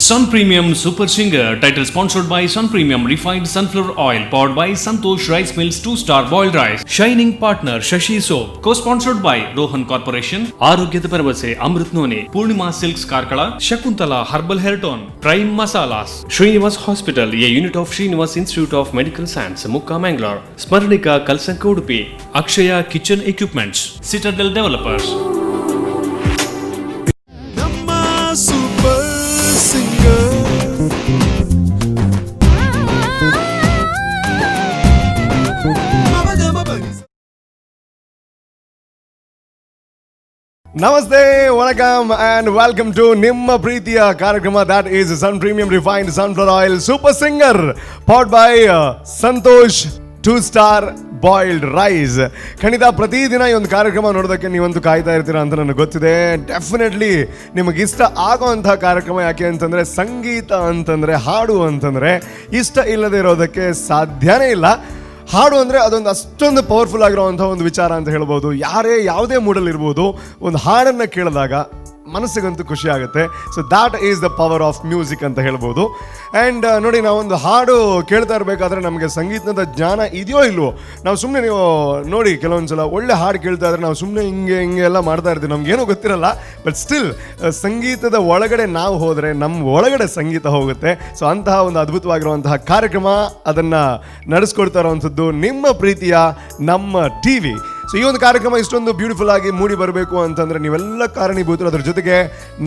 Sun Premium Super Singer, title sponsored by Sun Premium Refined Sunflower Oil, powered by Santosh Rice Mills 2-star boiled rice. Shining partner Shashi Soap, co-sponsored by Rohan Corporation. ಆರೋಗ್ಯದ ಭರವಸೆ Amrit Noni, Poornima silks Karkala, Shakuntala herbal hair tone, prime masalas, Srinivas hospital, a unit of Srinivas Institute of Medical Science, Mukka, Mangalore, Smaranika Kalsanka Udupi, Akshaya kitchen equipments, Citadel developers. ನಮಸ್ತೆ, ವಣಕಮ್ and welcome to ನಿಮ್ಮ ಪ್ರೀತಿಯ ಕಾರ್ಯಕ್ರಮ that is Sun premium refined sunflower oil super singer powered by Santosh 2-star boiled rice. ಖಂಡಿತ ಪ್ರತಿದಿನ ಈ ಒಂದು ಕಾರ್ಯಕ್ರಮ ನೋಡೋದಕ್ಕೆ ನೀವಂತೂ ಕಾಯ್ತಾ ಇರ್ತೀರಾ ಅಂತ ನನಗೆ ಗೊತ್ತಿದೆ. ಡೆಫಿನೆಟ್ಲಿ ನಿಮಗಿಷ್ಟ ಆಗೋವಂಥ ಕಾರ್ಯಕ್ರಮ. ಯಾಕೆ ಅಂತಂದರೆ ಸಂಗೀತ ಅಂತಂದರೆ, ಹಾಡು ಅಂತಂದರೆ ಇಷ್ಟ ಇಲ್ಲದೆ ಇರೋದಕ್ಕೆ ಸಾಧ್ಯನೇ ಇಲ್ಲ. ಹಾಡು ಅಂದರೆ ಅದೊಂದು ಅಷ್ಟೊಂದು ಪವರ್ಫುಲ್ ಆಗಿರೋವಂಥ ಒಂದು ವಿಚಾರ ಅಂತ ಹೇಳ್ಬೋದು. ಯಾರೇ ಯಾವುದೇ ಮೂಡಲ್ಲಿ ಇರ್ಬೋದು, ಒಂದು ಹಾಡನ್ನು ಕೇಳಿದಾಗ ಮನಸ್ಸಿಗಂತೂ ಖುಷಿ ಆಗುತ್ತೆ. So that is the power of music ಅಂತ ಹೇಳ್ಬೋದು. ಆ್ಯಂಡ್ ನೋಡಿ, ನಾವೊಂದು ಹಾಡು ಕೇಳ್ತಾ ಇರಬೇಕಾದ್ರೆ ನಮಗೆ ಸಂಗೀತದ ಜ್ಞಾನ ಇದೆಯೋ ಇಲ್ವೋ, ನಾವು ಸುಮ್ಮನೆ ನೀವು ನೋಡಿ ಕೆಲವೊಂದು ಸಲ ಒಳ್ಳೆ ಹಾಡು ಕೇಳ್ತಾ ಇದ್ರೆ ನಾವು ಸುಮ್ಮನೆ ಹಿಂಗೆ ಎಲ್ಲ ಮಾಡ್ತಾ ಇರ್ತೀವಿ, ನಮಗೇನೂ ಗೊತ್ತಿರಲ್ಲ. ಬಟ್ ಸ್ಟಿಲ್ ಸಂಗೀತದ ಒಳಗಡೆ ನಾವು ಹೋದರೆ ನಮ್ಮ ಒಳಗಡೆ ಸಂಗೀತ ಹೋಗುತ್ತೆ. ಸೊ ಅಂತಹ ಒಂದು ಅದ್ಭುತವಾಗಿರುವಂತಹ ಕಾರ್ಯಕ್ರಮ, ಅದನ್ನು ನಡೆಸ್ಕೊಡ್ತಾ ಇರೋವಂಥದ್ದು ನಿಮ್ಮ ಪ್ರೀತಿಯ ನಮ್ಮ ಟಿವಿ. ಸೊ ಈ ಒಂದು ಕಾರ್ಯಕ್ರಮ ಇಷ್ಟೊಂದು ಬ್ಯೂಟಿಫುಲ್ ಆಗಿ ಮೂಡಿ ಬರಬೇಕು ಅಂತಂದರೆ ನೀವೆಲ್ಲ ಕಾರಣೀಭೂತರು. ಅದ್ರ ಜೊತೆಗೆ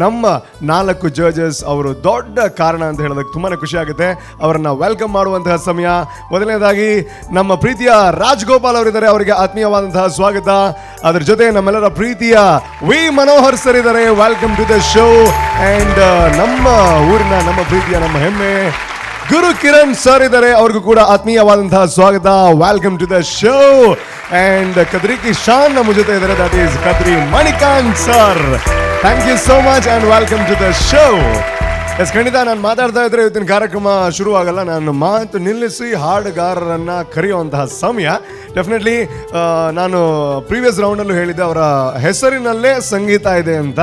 ನಮ್ಮ 4 ಜಡ್ಜಸ್ ಅವರು ದೊಡ್ಡ ಕಾರಣ ಅಂತ ಹೇಳೋದಕ್ಕೆ ತುಂಬಾ ಖುಷಿ ಆಗುತ್ತೆ. ಅವರನ್ನು ವೆಲ್ಕಮ್ ಮಾಡುವಂತಹ ಸಮಯ. ಮೊದಲನೇದಾಗಿ ನಮ್ಮ ಪ್ರೀತಿಯ ರಾಜ್ಗೋಪಾಲ್ ಅವರಿದ್ದಾರೆ, ಅವರಿಗೆ ಆತ್ಮೀಯವಾದಂತಹ ಸ್ವಾಗತ. ಅದ್ರ ಜೊತೆ ನಮ್ಮೆಲ್ಲರ ಪ್ರೀತಿಯ ವಿ ಮನೋಹರ್ ಸರ್ ಇದ್ದಾರೆ, welcome to the show. And ನಮ್ಮ ಊರಿನ, ನಮ್ಮ ಪ್ರೀತಿಯ, ನಮ್ಮ ಹೆಮ್ಮೆ ಗುರು ಕಿರಣ್ ಸರ್ ಇದ್ದಾರೆ, ಅವ್ರಿಗೂ ಕೂಡ ಆತ್ಮೀಯವಾದಂತಹ ಸ್ವಾಗತ, welcome to the show. And Kadri Kishan ನಮ್ಮ ಜೊತೆ ಇದ್ದಾರೆ, that is Kadri Manikanth sir. Thank you so much and welcome to the show. Yes, ಖಂಡಿತ ನಾನು ಮಾತಾಡ್ತಾ ಇದ್ರೆ ಇವತ್ತಿನ ಕಾರ್ಯಕ್ರಮ ಶುರುವಾಗಲ್ಲ. ನಾನು ಮಾತು ನಿಲ್ಲಿಸಿ ಹಾಡುಗಾರರನ್ನು ಕರೆಯುವಂತಹ ಸಮಯ. ಡೆಫಿನೆಟ್ಲಿ ನಾನು ಪ್ರೀವಿಯಸ್ ರೌಂಡಲ್ಲೂ ಹೇಳಿದ್ದೆ, ಅವರ ಹೆಸರಿನಲ್ಲೇ ಸಂಗೀತ ಇದೆ ಅಂತ.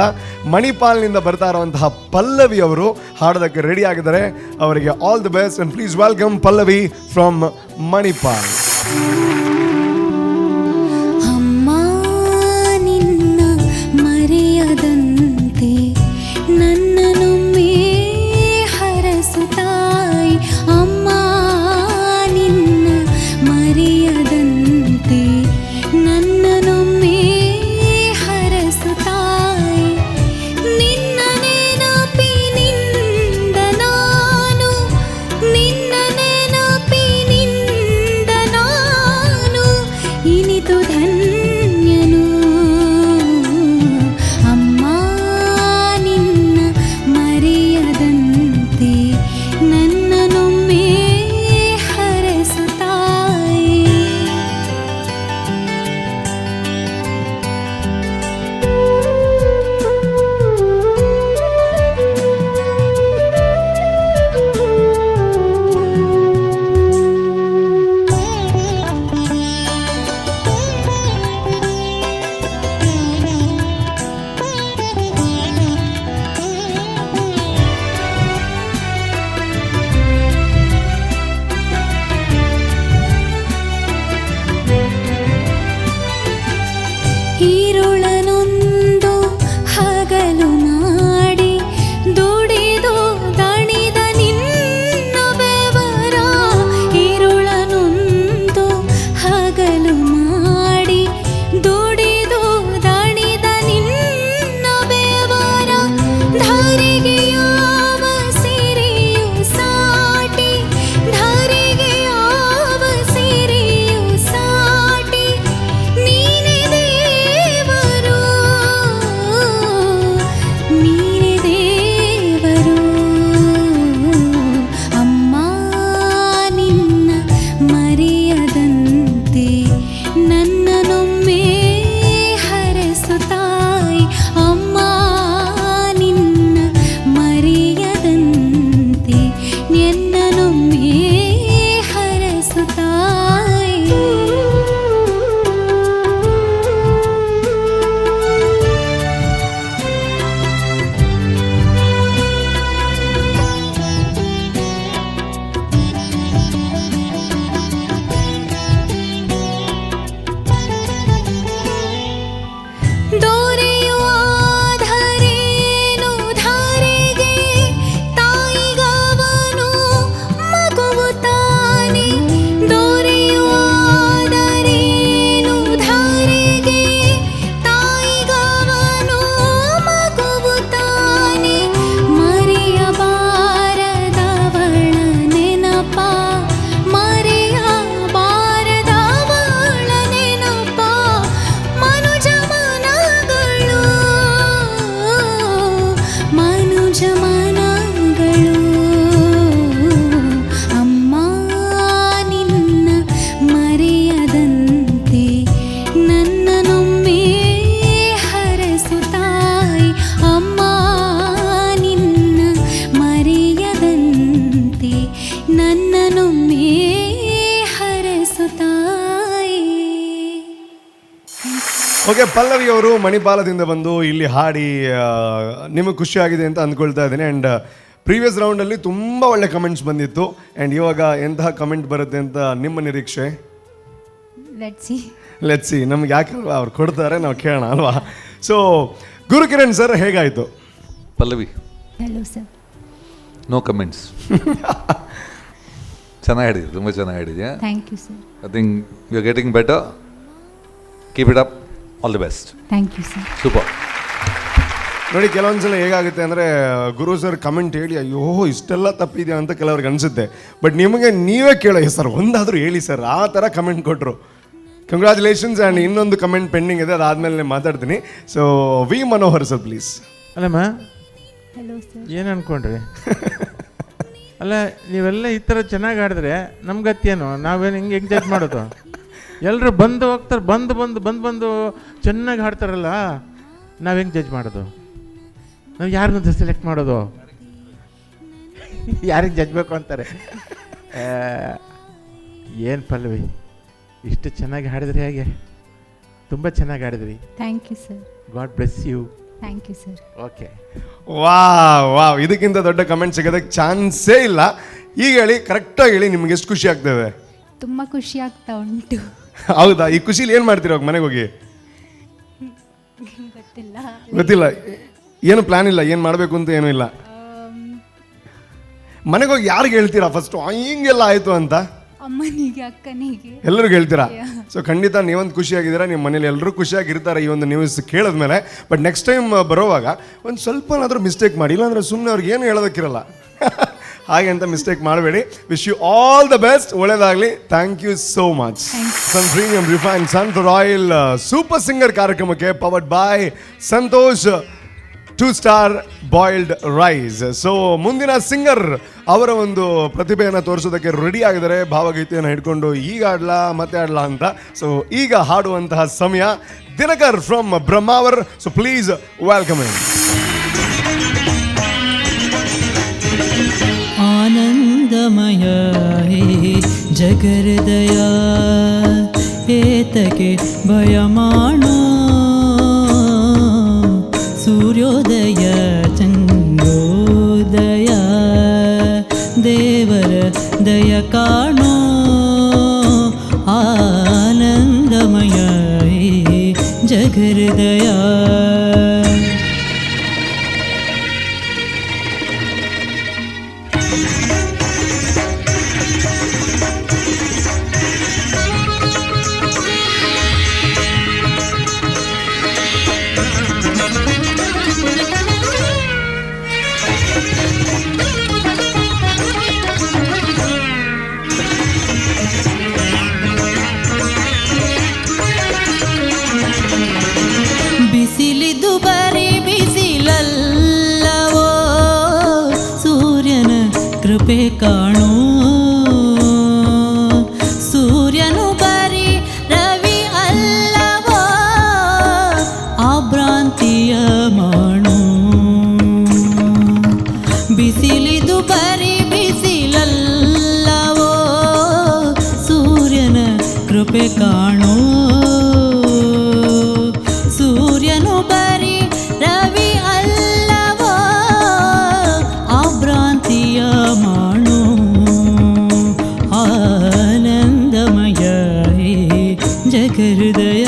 ಮಣಿಪಾಲ್ನಿಂದ ಬರ್ತಾ ಇರುವಂತಹ ಪಲ್ಲವಿ ಅವರು ಹಾಡೋದಕ್ಕೆ ರೆಡಿ ಆಗಿದ್ದಾರೆ. ಅವರಿಗೆ all the best and please welcome Pallavi from Manipal. Okay, Pallavi ಅವರು ಮಣಿಪಾಲದಿಂದ ಬಂದು ಇಲ್ಲಿ ಹಾಡಿ ನಿಮಗೆ ಖುಷಿ ಆಗಿದೆ ಅಂತ ಅಂದ್ಕೊಳ್ತಾ ಇದ್ದೀನಿ. ಆ್ಯಂಡ್ ಪ್ರೀವಿಯಸ್ ರೌಂಡಲ್ಲಿ ತುಂಬ ಒಳ್ಳೆ ಕಮೆಂಟ್ಸ್ ಬಂದಿತ್ತು. ಆ್ಯಂಡ್ ಇವಾಗ ಎಂತಹ ಕಮೆಂಟ್ ಬರುತ್ತೆ ಅಂತ ನಿಮ್ಮ ನಿರೀಕ್ಷೆ? Let's see. ನಮ್ಗೆ ಯಾಕಲ್ವಾ ಅವ್ರು ಕೊಡ್ತಾರೆ, ನಾವು ಕೇಳೋಣ ಅಲ್ವಾ? ಸೊ ಗುರುಕಿರಣ್ ಸರ್, ಹೇಗಾಯಿತು? Pallavi, hello sir. No comments. ಚೆನ್ನಾಗಿ ಹಾಡಿದ್ವಿ, ತುಂಬ ಚೆನ್ನಾಗಿ ಹಾಡಿದ್ಯಾ. Thank you sir. I think you are getting better. Keep it up. All the best. Thank you sir. Super. ನೋಡಿ, ಕೆಲವೊಂದ್ಸಲ ಹೇಗಾಗುತ್ತೆ ಅಂದರೆ ಗುರು ಸರ್ ಕಮೆಂಟ್ ಹೇಳಿ ಅಯ್ಯೋ ಇಷ್ಟೆಲ್ಲ ತಪ್ಪಿದೆಯಾ ಅಂತ ಕೆಲವ್ರಿಗೆ ಅನಿಸುತ್ತೆ. ಬಟ್ ನಿಮಗೆ ನೀವೇ ಕೇಳೋ ಸರ್ ಒಂದಾದರೂ ಹೇಳಿ ಸರ್, ಆ ಥರ ಕಮೆಂಟ್ ಕೊಟ್ಟರು. ಕಂಗ್ರ್ಯಾಚುಲೇಷನ್ಸ್. ಆ್ಯಂಡ್ ಇನ್ನೊಂದು ಕಮೆಂಟ್ ಪೆಂಡಿಂಗ್ ಇದೆ, ಅದಾದಮೇಲೆ ಮಾತಾಡ್ತೀನಿ. So we Manohar sir please. ಅಲ್ಲಮ್ಮ, ಹಲೋ ಸರ್. ಏನು ಅಂದ್ಕೊಂಡ್ರಿ? ಅಲ್ಲ, ನೀವೆಲ್ಲ ಈ ಥರ ಚೆನ್ನಾಗಿ ಆಡಿದ್ರೆ ನಮ್ಮ ಗತಿಯೇನು? ನಾವೇನು ಹೆಂಗೆ ಜಡ್ಜ್ ಮಾಡೋದು? ಎಲ್ಲರೂ ಬಂದು ಹೋಗ್ತಾರೆ, ಬಂದು ಚೆನ್ನಾಗಿ ಹಾಡ್ತಾರಲ್ಲ, ನಾವು ಹೆಂಗೆ ಜಡ್ಜ್ ಮಾಡೋದು? ನಾವು ಯಾರನ್ನ ಸೆಲೆಕ್ಟ್ ಮಾಡೋದು? ಯಾರಿಗೆ ಜಜ್ಬೇಕು ಅಂತಾರೆ. ಏನು ಪಲ್ಲವಿ, ಇಷ್ಟು ಚೆನ್ನಾಗಿ ಹಾಡಿದ್ರಿ, ಹೇಗೆ? ತುಂಬ ಚೆನ್ನಾಗಿ ಹಾಡಿದ್ರಿ. Thank you sir. God bless you. Thank you sir. Okay. Wow, ಇದಕ್ಕಿಂತ ದೊಡ್ಡ ಕಮೆಂಟ್ ಸಿಗೋದಕ್ಕೆ ಚಾನ್ಸೇ ಇಲ್ಲ. ಈಗ ಹೇಳಿ, ಕರೆಕ್ಟಾಗಿ ಹೇಳಿ, ನಿಮ್ಗೆ ಎಷ್ಟು ಖುಷಿ ಆಗ್ತದೆ? ತುಂಬ ಖುಷಿ ಆಗ್ತಾ ಉಂಟು. ಹೌದಾ? ಈ ಖುಷಿಲಿ ಏನು ಮಾಡ್ತೀರ ಮನೆಗೆ ಹೋಗಿ? ಗೊತ್ತಿಲ್ಲ, ಏನು ಪ್ಲಾನ್ ಇಲ್ಲ, ಏನು ಮಾಡಬೇಕು ಅಂತ ಏನೂ ಇಲ್ಲ. ಮನೆಗೆ ಹೋಗಿ ಯಾರಿಗೆ ಹೇಳ್ತೀರಾ ಫಸ್ಟು ಹಿಂಗೆಲ್ಲ ಆಯಿತು ಅಂತ? ಅಮ್ಮನಿಗೆ, ಅಕ್ಕನಿಗೆ, ಎಲ್ಲರಿಗೂ ಹೇಳ್ತೀರಾ? ಸೊ ಖಂಡಿತ ನೀವೊಂದು ಖುಷಿಯಾಗಿದ್ದೀರಾ, ನಿಮ್ಮ ಮನೇಲಿ ಎಲ್ಲರೂ ಖುಷಿಯಾಗಿರ್ತಾರೆ ಈ ಒಂದು ನ್ಯೂಸ್ ಕೇಳಿದ್ಮೇಲೆ. ಬಟ್ ನೆಕ್ಸ್ಟ್ ಟೈಮ್ ಬರೋವಾಗ ಒಂದು ಸ್ವಲ್ಪನಾದರೂ ಮಿಸ್ಟೇಕ್ ಮಾಡಿ, ಇಲ್ಲಾಂದರೆ ಸುಮ್ಮನೆ ಅವ್ರಿಗೆ ಏನು ಹೇಳೋದಕ್ಕಿರಲ್ಲ. ಹಾಗೆ ಅಂತ ಮಿಸ್ಟೇಕ್ ಮಾಡಬೇಡಿ. Wish you all the best, ಒಳ್ಳೇದಾಗಲಿ. Thank you so much. Sun premium refined sunflower oil super singer ಕಾರ್ಯಕ್ರಮಕ್ಕೆ powered by Santosh 2 star boiled rice. So ಮುಂದಿನ ಸಿಂಗರ್ ಅವರ ಒಂದು ಪ್ರತಿಭೆಯನ್ನು ತೋರಿಸೋದಕ್ಕೆ ರೆಡಿ ಆಗಿದ್ದಾರೆ, ಭಾವಗೀತೆಯನ್ನು ಹಿಡ್ಕೊಂಡು. ಈಗ ಆಡ್ಲಾ ಮತ್ತೆ ಆಡ್ಲಾ ಅಂತ. ಸೊ ಈಗ ಹಾಡುವಂತಹ ಸಮಯ. Dinakar from Brahmavar. So please welcome in. ಆನಂದಮಯ ಹೇ ಜಗಹೃದಯ, ಏತಕ್ಕೆ ಭಯ ಮಾಡೋ, ಸೂರ್ಯೋದಯ ಚಂದ್ರೋದಯ, ದೇವರ ದಯ ಕಾಣೋ, ಆನಂದಮಯ ಹೇ ಜಗಹೃದಯ. ಬಿಸಿಲಿದು ಬರೀ ಬಿಸಿಲಲ್ಲವೋ, ಸೂರ್ಯನ ಕೃಪೆ ಕಾಣೋ, ಸೂರ್ಯನು ಬರೀ ರವಿ ಅಲ್ಲವೋ, ಆಭ್ರಾಂತಿಯ ಮಾಡೋ. ಬಿಸಿಲಿದು ಬರೀ ಬಿಸಿಲಲ್ಲವೋ, ಸೂರ್ಯನ ಕೃಪೆ ಕಾಣೋ, ಸೂರ್ಯನು ಬರೀ ರವಿ ಅಲ್ಲವೋ, ಆಭ್ರಾಂತಿಯ ಮಾಡೋ, ಆನಂದಮಯ ಹೇ ಜಗಹೃದಯ.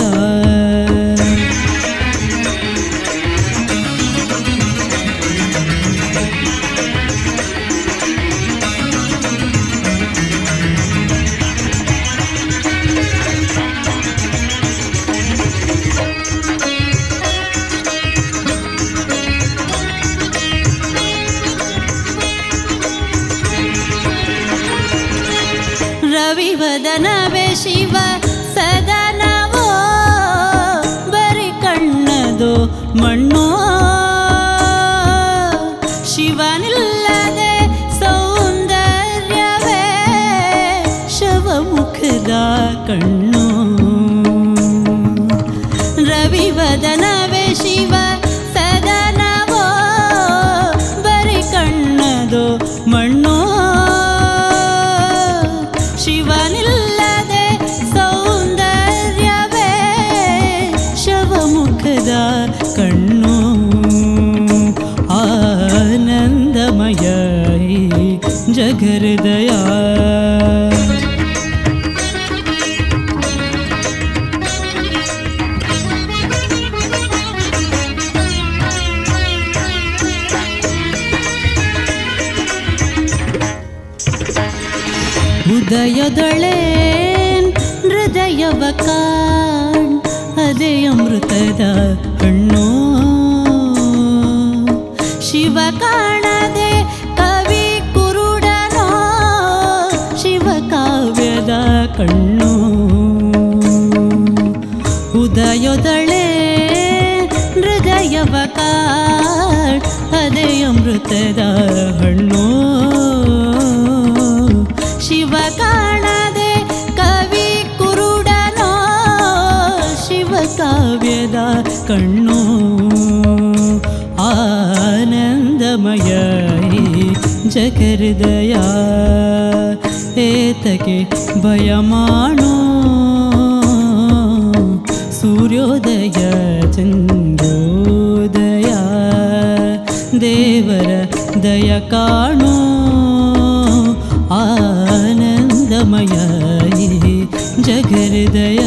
ರವಿವದನವೇ ಶಿವ ಸದನವೋ, ಬರಿ ಕಣ್ಣದು ಮಣ್ಣೋ, ಶಿವನಿಲ್ಲದೆ ಸೌಂದರ್ಯವೇ ಶವಮುಖದ ಕಣ್ಣು. ರವಿವದನವೇ ಶಿವ ಸದನವೋ, ಬರಿ ಕಣ್ಣದು ಮಣ್ಣೋ, ಶಿವನಿಲ್ಲದೆ ಸೌಂದರ್ಯವೇ ಶವ ಜಗಹೃದಯ ಉದಯದೊಳೆ ಹೃದಯವ ಕಾಣ್ ಅದೇ ಅಮೃತದ ಹಣ್ಣು ಶಿವ ಕಾಣದೆ ಕವಿ ಕುರುಡನೋ ಶಿವ ಕಾವ್ಯದ ಕಣ್ಣು ಉದಯದೊಳೆ ಹೃದಯವ ಕಾಣ್ ಅದೇ ಅಮೃತದ ಹಣ್ಣು ಶಿವ ಕಾಣದೆ ಕವಿ ಕುರುಡನೋ ಶಿವ ಕಾವ್ಯದ ಕಣ್ಣು ಆನಂದಮಯ ಜಗಹೃದಯ ಏತಕ್ಕೆ ಭಯ ಮಾಡೋ ಸೂರ್ಯೋದಯ ಚಂದ್ರೋದಯ ದೇವರ ದಯ ಕಾಣೋ ಆನಂದಮಯ ಜಗಹೃದಯ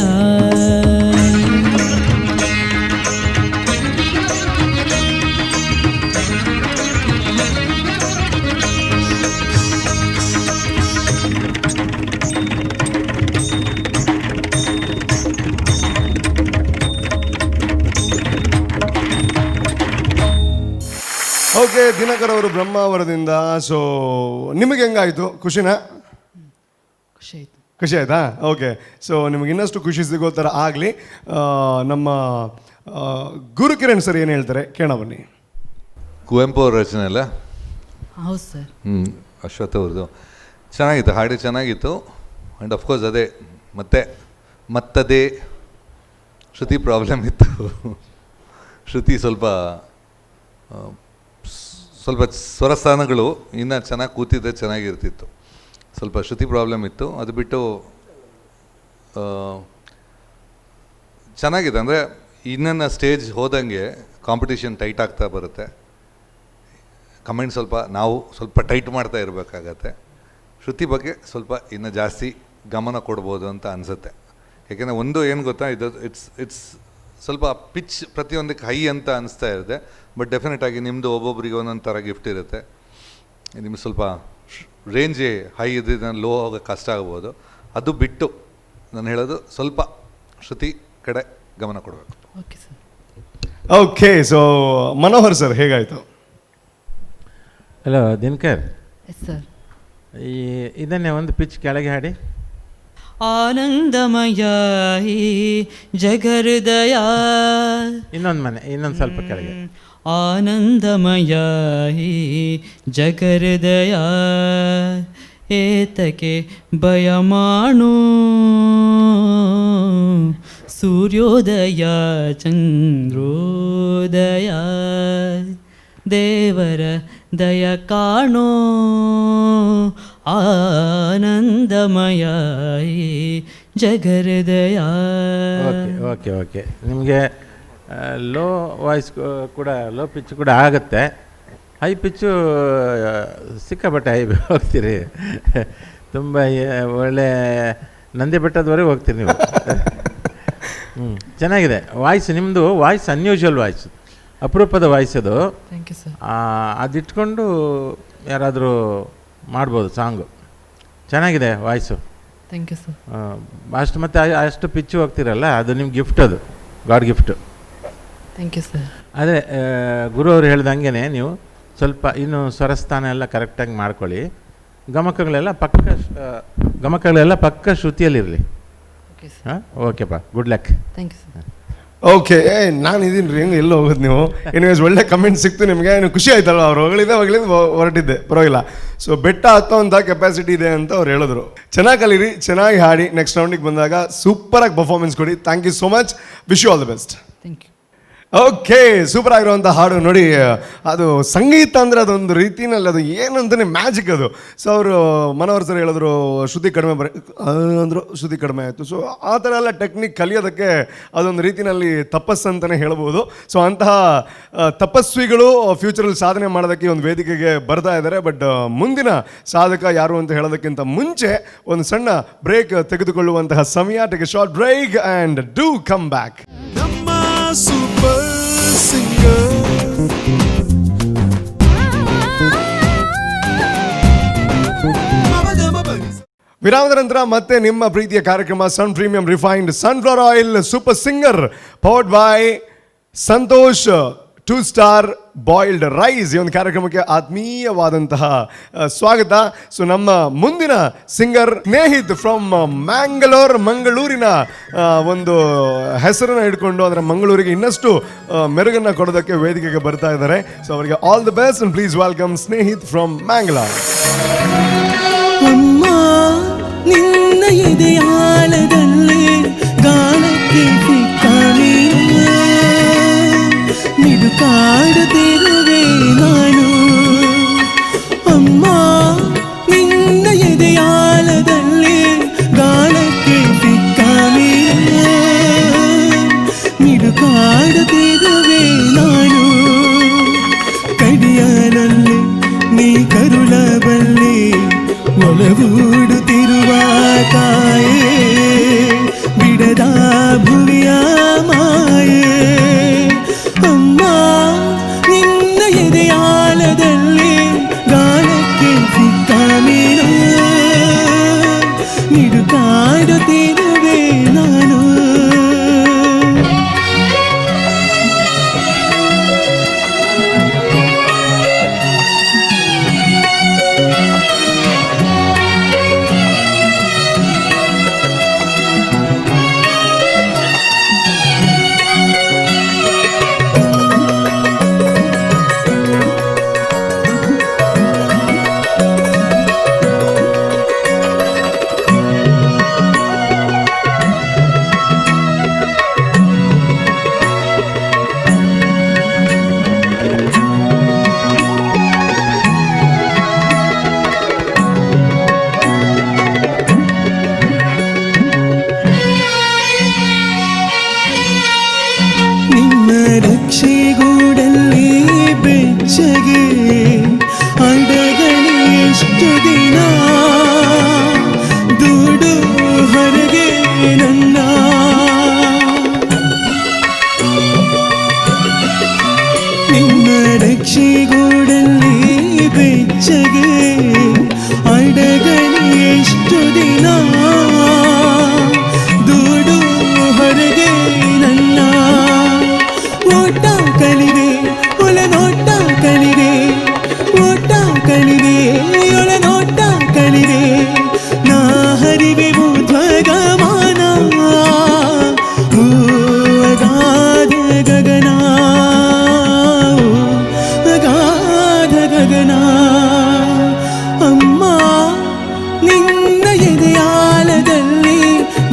ಓಕೆ, ದಿನಕರ್ ಅವರು ಬ್ರಹ್ಮಾವರದಿಂದ. ಸೊ ನಿಮಗೆ ಹೆಂಗಾಯಿತು? ಖುಷಿನಾ? ಖುಷಿ ಆಯ್ತಾ? ಓಕೆ, ಸೊ ನಿಮಗೆ ಇನ್ನಷ್ಟು ಖುಷಿ ಸಿಗೋ ಥರ ಆಗಲಿ. ನಮ್ಮ ಗುರುಕಿರಣ್ ಸರ್ ಏನು ಹೇಳ್ತಾರೆ ಕೇಳೋಣ ಬನ್ನಿ. ಕುವೆಂಪು ಅವ್ರ ರಚನೆ ಅಲ್ಲ? ಹೌದು ಸರ್. ಅಶ್ವಥ್ ಅವ್ರದ್ದು ಚೆನ್ನಾಗಿತ್ತು, ಹಾಡು ಚೆನ್ನಾಗಿತ್ತು. ಆ್ಯಂಡ್ ಅಫ್ಕೋರ್ಸ್ ಅದೇ ಮತ್ತದೇ ಶ್ರುತಿ ಪ್ರಾಬ್ಲಮ್ ಇತ್ತು. ಶ್ರುತಿ ಸ್ವಲ್ಪ ಸ್ವರಸ್ಥಾನಗಳು ಇನ್ನೂ ಚೆನ್ನಾಗಿ ಕೂತಿದ್ದರೆ ಚೆನ್ನಾಗಿರ್ತಿತ್ತು. ಸ್ವಲ್ಪ ಶ್ರುತಿ ಪ್ರಾಬ್ಲಮ್ ಇತ್ತು. ಅದು ಬಿಟ್ಟು ಚೆನ್ನಾಗಿದೆ. ಅಂದರೆ ಇನ್ನೊಂದು ಸ್ಟೇಜ್ ಹೋದಂಗೆ ಕಾಂಪಿಟೇಷನ್ ಟೈಟ್ ಆಗ್ತಾ ಬರುತ್ತೆ. ಕಮೆಂಟ್ ನಾವು ಸ್ವಲ್ಪ ಟೈಟ್ ಮಾಡ್ತಾ ಇರಬೇಕಾಗತ್ತೆ. ಶ್ರುತಿ ಬಗ್ಗೆ ಸ್ವಲ್ಪ ಇನ್ನೂ ಜಾಸ್ತಿ ಗಮನ ಕೊಡ್ಬೋದು ಅಂತ ಅನಿಸುತ್ತೆ. ಯಾಕೆಂದರೆ ಒಂದು ಏನು ಗೊತ್ತಾ, ಇಟ್ಸ್ ಸ್ವಲ್ಪ ಪಿಚ್ ಪ್ರತಿಯೊಂದಕ್ಕೆ ಹೈ ಅಂತ ಅನಿಸ್ತಾ ಇರುತ್ತೆ. ಬಟ್ ಡೆಫಿನೆಟಾಗಿ ನಿಮ್ಮದು ಒಬ್ಬೊಬ್ಬರಿಗೆ ಒಂದೊಂದು ಥರ ಗಿಫ್ಟ್ ಇರುತ್ತೆ. ನಿಮಗೆ ಸ್ವಲ್ಪ ರೇಂಜೇ ಹೈ ಇದ್ದಿದ್ದು ಲೋ ಹೋಗೋಕ್ಕೆ ಕಷ್ಟ ಆಗ್ಬೋದು. ಅದು ಬಿಟ್ಟು ನಾನು ಹೇಳೋದು ಸ್ವಲ್ಪ ಶ್ರುತಿ ಕಡೆ ಗಮನ ಕೊಡಬೇಕು. Okay sir. Okay, so Manohar sir ಹೇಗಾಯಿತು? Hello Dinakar, yes sir. ಇದನ್ನೇ ಒಂದು ಪಿಚ್ ಕೆಳಗೆ ಹಾಡಿ. ಆನಂದಮಯ ಜಗಹೃದಯ. ಇನ್ನೊಂದು ಸ್ವಲ್ಪ ಕೆಳಗೆ. ಆನಂದಮಯ ಜಗಹೃದಯ ಏತಕ್ಕೆ ಭಯ ಮಾಡೋ ಸೂರ್ಯೋದಯ ಚಂದ್ರೋದಯ ದೇವರ ದಯ ಕಾಣೋ ಆನಂದಮಯ ಜಗಹೃದಯ. ಓಕೆ ಓಕೆ ನಿಮಗೆ ಲೋ ವಾಯ್ಸ್ ಕೂಡ, ಲೋ ಪಿಚ್ ಕೂಡ ಆಗುತ್ತೆ. ಹೈ ಪಿಚ್ಚು ಸಿಕ್ಕಾಪಟ್ಟೆ ಹೈ ಹೋಗ್ತೀರಿ. ತುಂಬ ಒಳ್ಳೆ ನಂದಿ ಬೆಟ್ಟದವರೆಗೆ ಹೋಗ್ತೀರಿ ನೀವು. ಚೆನ್ನಾಗಿದೆ ವಾಯ್ಸ್ ನಿಮ್ಮದು. ವಾಯ್ಸ್ ಅನ್ಯೂಶುವಲ್ ವಾಯ್ಸ್, ಅಪರೂಪದ ವಾಯ್ಸ್ ಅದು. Thank you sir. ಅದಿಟ್ಕೊಂಡು ಯಾರಾದರೂ ಮಾಡ್ಬೋದು ಸಾಂಗು. ಚೆನ್ನಾಗಿದೆ ವಾಯ್ಸು. Thank you sir. ಅಷ್ಟು ಮತ್ತು ಅಷ್ಟು ಪಿಚ್ಚು ಹೋಗ್ತಿರಲ್ಲ, ಅದು ನಿಮ್ಮ ಗಿಫ್ಟ್, ಅದು god gift. Thank you sir. ಅದೇ ಗುರು ಅವರು ಹೇಳ್ದಂಗೆ ನೀವು ಸ್ವಲ್ಪ ಇನ್ನು ಸ್ವರಸ್ಥಾನ ಎಲ್ಲ ಕರೆಕ್ಟಾಗಿ ಮಾಡ್ಕೊಳ್ಳಿ. ಗಮಕಗಳೆಲ್ಲ ಪಕ್ಕ ಶ್ರುತಿಯಲ್ಲಿರಲಿ. Okay sir. ಹಾಂ, ಓಕೆಪ್ಪ, good luck. Thank you sir. Okay, ನಾನು ಇದೀನಿ ರೀ, ಹೆಂಗೆ ಎಲ್ಲೋ ಹೋಗೋದು ನೀವು? ಎನಿವೇಸ್ ಒಳ್ಳೆ ಕಮೆಂಟ್ ಸಿಕ್ತು ನಿಮಗೆ, ಏನು ಖುಷಿ ಆಯ್ತಲ್ಲ? ಅವ್ರು ಹೊಗಳಿದ್ದೆ ಹೊರಟಿದ್ದೆ, ಪರವಾಗಿಲ್ಲ. ಸೊ ಬೆಟ್ಟ ಹತ್ತೋಂಥ ಕೆಪಾಸಿಟಿ ಇದೆ ಅಂತ ಅವ್ರು ಹೇಳಿದ್ರು. ಚೆನ್ನಾಗಿ ಕಲೀರಿ, ಚೆನ್ನಾಗಿ ಹಾಡಿ. ನೆಕ್ಸ್ಟ್ ರೌಂಡಿಗೆ ಬಂದಾಗ ಸೂಪರಾಗಿ ಪರ್ಫಾರ್ಮೆನ್ಸ್ ಕೊಡಿ. Thank you so much. Wish you all the best. Thank you. Okay, super ಆಗಿರುವಂಥ ಹಾಡು ನೋಡಿ. ಅದು ಸಂಗೀತ ಅಂದರೆ ಅದೊಂದು ರೀತಿನಲ್ಲಿ ಅದು ಏನಂತಾನೆ ಮ್ಯಾಜಿಕ್ ಅದು. ಸೊ ಅವರು ಮನೋಹರ್ ಸರ್ ಹೇಳಿದ್ರು ಶ್ರುತಿ ಕಡಿಮೆ ಅಂದರು, ಶ್ರುತಿ ಕಡಿಮೆ ಆಯಿತು. ಸೊ ಆ ಥರ ಎಲ್ಲ ಟೆಕ್ನಿಕ್ ಕಲಿಯೋದಕ್ಕೆ ಅದೊಂದು ರೀತಿಯಲ್ಲಿ ತಪಸ್ಸು ಅಂತಲೇ ಹೇಳ್ಬೋದು. ಸೊ ಅಂತಹ ತಪಸ್ವಿಗಳು ಫ್ಯೂಚರಲ್ಲಿ ಸಾಧನೆ ಮಾಡೋದಕ್ಕೆ ಒಂದು ವೇದಿಕೆಗೆ ಬರ್ತಾ ಇದ್ದಾರೆ. ಬಟ್ ಮುಂದಿನ ಸಾಧಕ ಯಾರು ಅಂತ ಹೇಳೋದಕ್ಕಿಂತ ಮುಂಚೆ ಒಂದು ಸಣ್ಣ ಬ್ರೇಕ್ ತೆಗೆದುಕೊಳ್ಳುವಂತಹ ಸಮಯ. Take a short break and do come back. Super singer. ವಿರಾಮದ ನಂತರ ಮತ್ತೆ ನಿಮ್ಮ ಪ್ರೀತಿಯ ಕಾರ್ಯಕ್ರಮ Sun premium refined sunflower oil super singer powered by Santosh 2 star boiled rice. ಈ ಒಂದು ಕಾರ್ಯಕ್ರಮಕ್ಕೆ ಆತ್ಮೀಯವಾದಂತಹ ಸ್ವಾಗತ. ಸೊ ನಮ್ಮ ಮುಂದಿನ ಸಿಂಗರ್ ಸ್ನೇಹಿತ್ ಫ್ರಮ್ ಮಂಗಳೂರಿನ ಒಂದು ಹೆಸರನ್ನು ಇಟ್ಕೊಂಡು ಅದರ ಮಂಗಳೂರಿಗೆ ಇನ್ನಷ್ಟು ಮೆರುಗನ್ನು ಕೊಡೋದಕ್ಕೆ ವೇದಿಕೆಗೆ ಬರ್ತಾ ಇದ್ದಾರೆ. ಸೊ ಅವರಿಗೆ all the best and please welcome Snehith from Mangalore. ಅಮ್ಮ ನಿನ್ನ ಎದೆಯಾಳದಲ್ಲಿ ಗಾನಕ್ಕೆ ಸಿಕ್ಕಾನೆ ಮಿಡುಕಾಡುತ್ತಿರುವೆ ನಾನು. ಅಮ್ಮ ನಿನ್ನ ಎದೆಯಾಳದಲ್ಲಿ ಗಾನಕ್ಕೆ ಸಿಕ್ಕಾನೆ ಮಿಡುಕಾಡುತ್ತಿರುವೆ ನಾನು. ಕಡಿಯಾನಲ್ಲಿ ನೀ ಕರುಳ ಬಲ್ಲೆ ಒಲವೂಡುತ್ತಿರುವ ತಾಯೇ ಬಿಡದ ಭುವಿಯ ಮಾಯೇ. ಅಮ್ಮ ನಿನ್ನ ಎದೆಯಾಳದಲ್ಲಿ ಗಾಳಕ್ಕೆ ಸಿಕ್ಕ ಮೀನು ಮಿಡುಕಾಡುತ್ತಿರುವೆ ನಾನು. ರಕ್ಷೆಗೂಡಲ್ಲಿ ಬೆಚ್ಚಗೆ ಅಡಗಲಿ ಎಷ್ಟು ದಿನ ದುಡು ಹೊರಗೆ ನನ್ನ. ನಿಮ್ಮ ರಕ್ಷೆಗೂಡಲ್ಲಿ ಬೆಚ್ಚಗೆ ಅಡಗಲಿ ಎಷ್ಟು ದಿನ ದುಡು ಹೊರಗೆ ನನ್ನ. ಓಟ ಕಲಿವೆ ಒಳನೋಟ ಕಲಿವೆ, ಓಟ ಕಲಿವೆ ಒಳನೋಟ ಕಲಿವೆ. ನಾ ಹರಿವೆ ಊರ್ಧ್ವಗಮನ ಅಗಾಧ ಗಗನ, ಅಗಾಧ ಗಗನ. ಅಮ್ಮ ನಿನ್ನ ಎದೆಯಾಳದಲ್ಲಿ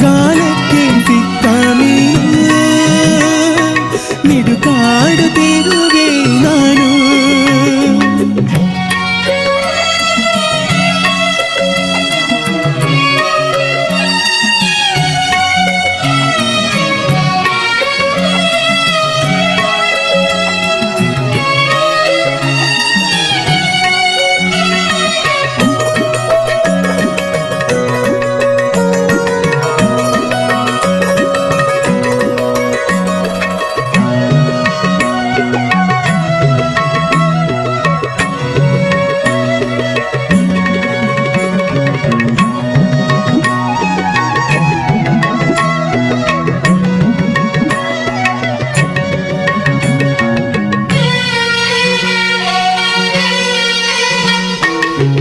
ಗಾಳಕ್ಕೆ ಸಿಕ್ಕ ಮೀನು ಮಿಡುಕಾಡುತ್ತಿರುವೆ ನಾನು.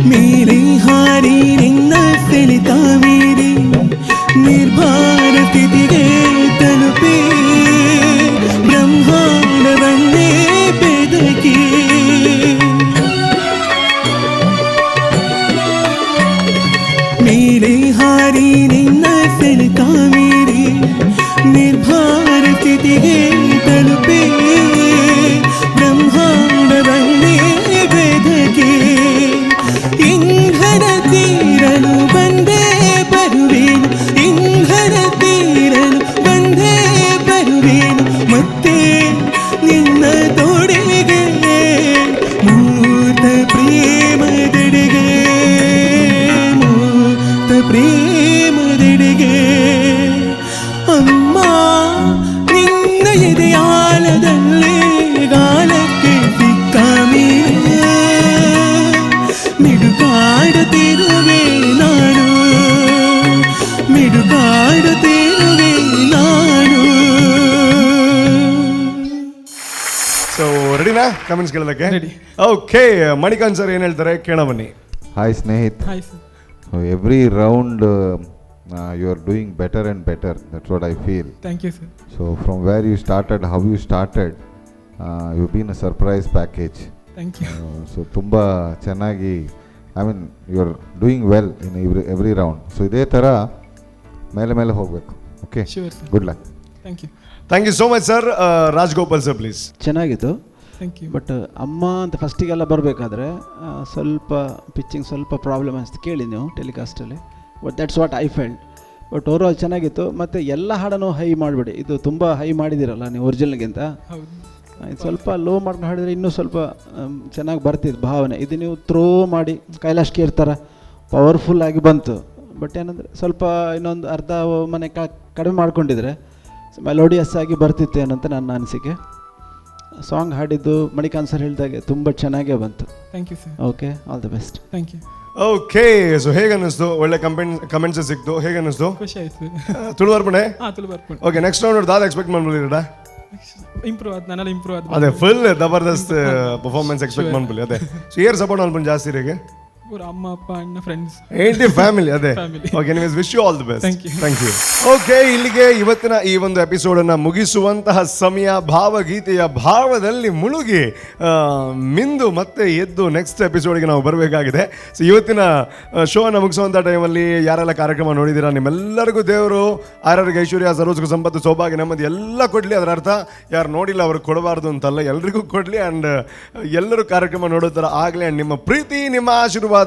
ಮೇರೆ ಹಾರಿ ನಿನ್ನ ಸೆಳೆತ ಮೀರಿ ನಿರ್ಭಾರ ಸ್ಥಿತಿಗೆ ತಲುಪಿ ಬ್ರಹ್ಮಾಂಡವನ್ನೇ ಬೆದಕಿ. ಮೇರೆ ಹಾರಿ ನಿನ್ನ ಸೆಳೆತ ಮೀರಿ ನಿರ್ಭಾರ ಸ್ಥಿತಿಗೆ ತಲುಪಿ ಪ್ರೇಮದೆಡೆಗೆ ಅಮ್ಮ ನಿನ್ನ ಎದೆಯಾಳದಲ್ಲೇ ಗಾಳಕ್ಕೆ ಸಿಕ್ಕ ಮೀನು ಮಿಡುಕಾಡುತ್ತಿರುವೆ ನಾನು ಮಿಡುಕಾಡುತ್ತಿರುವೆ ನಾನು. ಸೊ ರೆಡಿನಾ ಕಮೆಂಟ್ಸ್ ಕೇಳೋದಕ್ಕೆ? ಓಕೆ, ಮಣಿಕಾಂತ್ ಸರ್ ಏನು ಹೇಳ್ತಾರೆ ಕೇಳ ಬನ್ನಿ. Hi Snehit. Hi, sir. So every round you are doing better and better. That's what I feel. Thank you, sir. So from where you started, how you started, you've been a surprise package. Thank you. So ತುಂಬಾ ಚೆನ್ನಾಗಿ, I mean you are doing well in every round. So ಇದೇ ಥರ ಮೇಲೆ ಹೋಗಬೇಕು. Okay. Sure, sir. Good luck. Thank you. Thank you so much sir. Rajgopal sir please. ಚೆನ್ನಾಗಿತ್ತು, Thank you. But ಅಮ್ಮ ಅಂತ ಫಸ್ಟಿಗೆಲ್ಲ ಬರಬೇಕಾದ್ರೆ ಸ್ವಲ್ಪ ಪಿಚ್ಚಿಂಗ್ ಸ್ವಲ್ಪ ಪ್ರಾಬ್ಲಮ್ ಅನಿಸ್ತು, ಕೇಳಿ ನೀವು ಟೆಲಿಕಾಸ್ಟಲ್ಲಿ. But that's what I felt. But overall ಚೆನ್ನಾಗಿತ್ತು. ಮತ್ತು ಎಲ್ಲ ಹಾಡನ್ನು ಹೈ ಮಾಡಿಬಿಡಿ, ಇದು ತುಂಬ ಹೈ ಮಾಡಿದ್ದೀರಲ್ಲ ನೀವು ಒರಿಜಿನಲ್ಗಿಂತ. ಹೌದು. ಇದು ಸ್ವಲ್ಪ ಲೋ ಮಾಡ್ಕೊಂಡು ಹಾಡಿದರೆ ಇನ್ನೂ ಸ್ವಲ್ಪ ಚೆನ್ನಾಗಿ ಬರ್ತಿತ್ತು ಭಾವನೆ. ಇದು ನೀವು ಥ್ರೋ ಮಾಡಿ ಕೈಲಾಶ್ ಕೇರ್ತಾರ ಪವರ್ಫುಲ್ ಆಗಿ ಬಂತು. ಬಟ್ ಏನಂದರೆ ಸ್ವಲ್ಪ ಇನ್ನೊಂದು ಅರ್ಧ ಮನೆ ಕಡಿಮೆ ಮಾಡ್ಕೊಂಡಿದ್ರೆ ಮೆಲೋಡಿಯಸ್ ಆಗಿ ಬರ್ತಿತ್ತು ಏನಂತ ನನ್ನ ಅನಿಸಿಕೆ. ಸಾಂಗ್ ಹಾಡಿದ್ದು ಮಣಿಕಾಂತ್ ಸರ್ ಹೇಳಿದಾಗೆ ತುಂಬ ಚೆನ್ನಾಗೇ ಬಂತು. Thank you, sir. Okay, all the best. Thank you. Okay, so ಹೇಗೆ ಅನ್ನಿಸ್ತು? ಒಳ್ಳೆ ಕಮೆಂಟ್ಸ್ ಸಿಕ್ತು, ಹೇಗೆ ಅನ್ನಿಸ್ತು? ಖುಷಿ ಆಯ್ತು. ತುಳುವರ್ಪಣೆ. ತುಳು ಬರ್ಕೊಂಡು ಓಕೆ, ನೆಕ್ಸ್ಟ್ ರೌಂಡ್ ದಾದ ಎಕ್ಸ್ಪೆಕ್ಟ್ ಮಾಡ್ಬೋದಿರಡ? ಇಂಪ್ರೂವ್ ಆದ್ ನನ್ನಲ್ಲಿ ಇಂಪ್ರೂವ್ ಆದ್ ಅದೇ ಫುಲ್ ಜಬರ್ದಸ್ತ್ ಪರ್ಫಾರ್ಮೆನ್ಸ್ ಎಕ್ಸ್ಪೆಕ್ಟ್ ಮಾಡ್ಬೋದು. ಅದೇ ಸೊ ಏರ್ ಸಪೋರ್ಟ್ ಮಾಡ್ಬೋದು ಜಾಸ್ತಿ ಇರಿಗೆ ಪೂರ ಅಮ್ಮ ಅಪ್ಪ ಅಣ್ಣ ಫ್ರೆಂಡ್ಸ್ ఏంటి ಫ್ಯಾಮಿಲಿ ಅದೇ. Family. Okay, anyways wish you all the best. Thank you. Thank you. Okay, ಇಲ್ಲಿಗೆ ಇವತ್ತಿನ ಈ ಒಂದು ಎಪಿಸೋಡನ್ನು ಮುಗಿಸುವಂತಹ ಸಮಯ. ಭಾವಗೀತೆಯ ಭಾವದಲ್ಲಿ ಮುಳುಗಿ ಮಿಂದು ಮತ್ತೆ ಎದ್ದು ನೆಕ್ಸ್ಟ್ ಎಪಿಸೋಡ್ಗೆ ನಾವು ಬರಬೇಕಾಗಿದೆ. ಸೊ ಇವತ್ತಿನ ಶೋನ ಮುಗಿಸುವಂಥ ಟೈಮಲ್ಲಿ ಯಾರೆಲ್ಲ ಕಾರ್ಯಕ್ರಮ ನೋಡಿದ್ದೀರಾ ನಿಮ್ಮೆಲ್ಲರಿಗೂ ದೇವರು ಆರೋಗ್ಯ, ಐಶ್ವರ್ಯ, ಸರ್ವಸುಖ, ಸಂಪತ್ತು, ಸೌಭಾಗ್ಯ, ನೆಮ್ಮದಿ ಎಲ್ಲ ಕೊಡಲಿ. ಅದರ ಅರ್ಥ ಯಾರು ನೋಡಿಲ್ಲ ಅವ್ರಿಗೆ ಕೊಡಬಾರ್ದು ಅಂತಲ್ಲ, ಎಲ್ರಿಗೂ ಕೊಡಲಿ. ಆ್ಯಂಡ್ ಎಲ್ಲರೂ ಕಾರ್ಯಕ್ರಮ ನೋಡೋ ಥರ ಆಗಲಿ. ಆ್ಯಂಡ್ ನಿಮ್ಮ ಪ್ರೀತಿ, ನಿಮ್ಮ ಆಶೀರ್ವಾದ,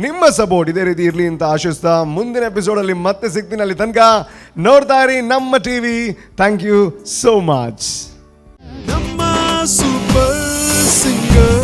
ನಿಮ್ಮ ಸಪೋರ್ಟ್ ಇದೇ ರೀತಿ ಇರಲಿ ಅಂತ ಆಶಿಸ್ತಾ ಮುಂದಿನ ಎಪಿಸೋಡಲ್ಲಿ ಮತ್ತೆ ಸಿಗ್ತೀನಿ. ಅಲ್ಲಿ ತನಕ ನೋಡ್ತಾ ಇರಿ ನಮ್ಮ TV. Thank you so much. ನಮ್ಮ super singer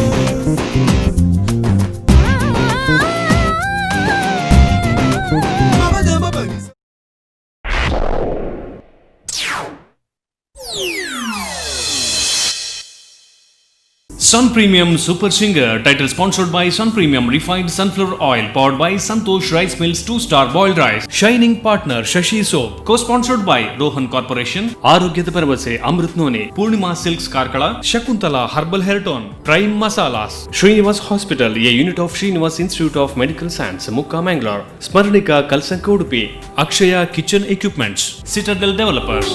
Sun Premium Super Singer, title sponsored by Sun Premium Refined Sunflower Oil, powered by Santosh Rice Mills 2-star boiled rice. Shining partner Shashi Soap, co-sponsored by Rohan Corporation, Arogyada Paravase Amrit None, Purnima Silks Karkala, Shakuntala Herbal Hair Tone, Prime Masalas, Srinivas Hospital, a unit of Srinivas Institute of Medical Science, Mukka, Mangalore, Smarnika Kalsankodupi, Akshaya Kitchen Equipments, Citadel Developers.